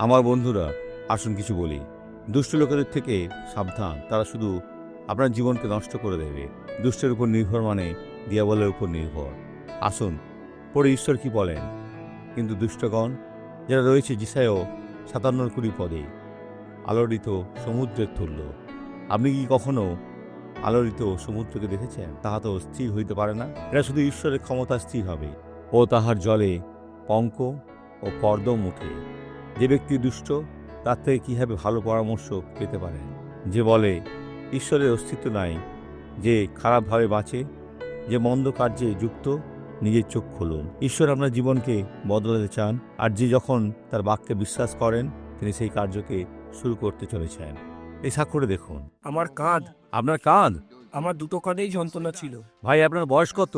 আমার বন্ধুরা, আসুন কিছু বলি। দুষ্ট লোকেদের থেকে সাবধান, তারা শুধু আপনার জীবনকে নষ্ট করে দেবে। দুষ্টের উপর নির্ভর মানে দিয়াবলের উপর নির্ভর। আসুন পরে ঈশ্বর কি বলেন। কিন্তু দুষ্টগণ যারা রয়েছে জিসায়ও 57 পদে, আলোড়িত সমুদ্রের তুল্য। আপনি কি কখনো আলোড়িত সমুদ্রকে দেখেছেন? তাহা তো স্থির হইতে পারে না। এরা শুধু ঈশ্বরের ক্ষমতা স্থির হবে ও তাহার জলে পঙ্ক ও কর্দম উঠে। যে ব্যক্তি দুষ্ট তার থেকে কীভাবে ভালো পরামর্শ পেতে পারেন? যে বলে ঈশ্বরের অস্তিত্ব নাই, যে খারাপভাবে বাঁচে, যে মন্দ কার্যে যুক্ত, নিজের চোখ খুলুন। ঈশ্বর আপনার জীবনকে বদলাতে চান, আর যে যখন তার বাক্যে বিশ্বাস করেন তিনি সেই কার্যকে শুরু করতে চলেছেন। এই স্বাক্ষরে দেখুন। আমার কাঁধ, আপনার কাঁধ? আমার দুটো কাঁধেই যন্ত্রণা ছিল। ভাই, আপনার বয়স কত?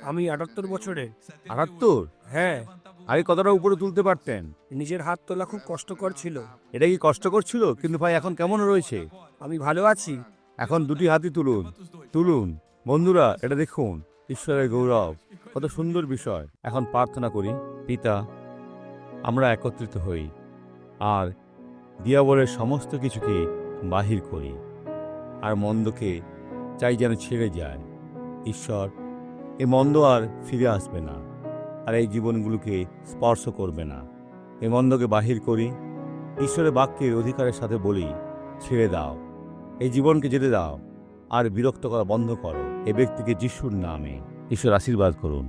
আমি 78 বছরে। 78? হ্যাঁ, আগে কতটা উপরে তুলতে পারতেন? নিজের হাত তোলা খুব কষ্টকর ছিল। এটা কি কষ্টকর ছিল? কিন্তু ভাই এখন কেমন রয়েছে? আমি ভালো আছি। এখন দুটি হাতই তুলুন, তুলুন। বন্ধুরা, এটা দেখুন, ঈশ্বরের গৌরব, কত সুন্দর বিষয়। এখন প্রার্থনা করি। পিতা, আমরা একত্রিত হই আর দিয়াবলের সমস্ত কিছুকে বাহির করি, আর মন্দকে চাই যেন ছেড়ে যায়। ঈশ্বর, এ মন্দ আর ফিরে আসবে না, আর এই জীবনগুলোকে স্পর্শ করবে না। এ মন্দকে বাহির করি। ঈশ্বরের বাক্যের অধিকারের সাথে বলি, ছেড়ে দাও, এই জীবনকে যেতে দাও, আর বিরক্ত করা বন্ধ করো। এ ব্যক্তিকে যিশুর নামে। ঈশ্বর আশীর্বাদ করুন।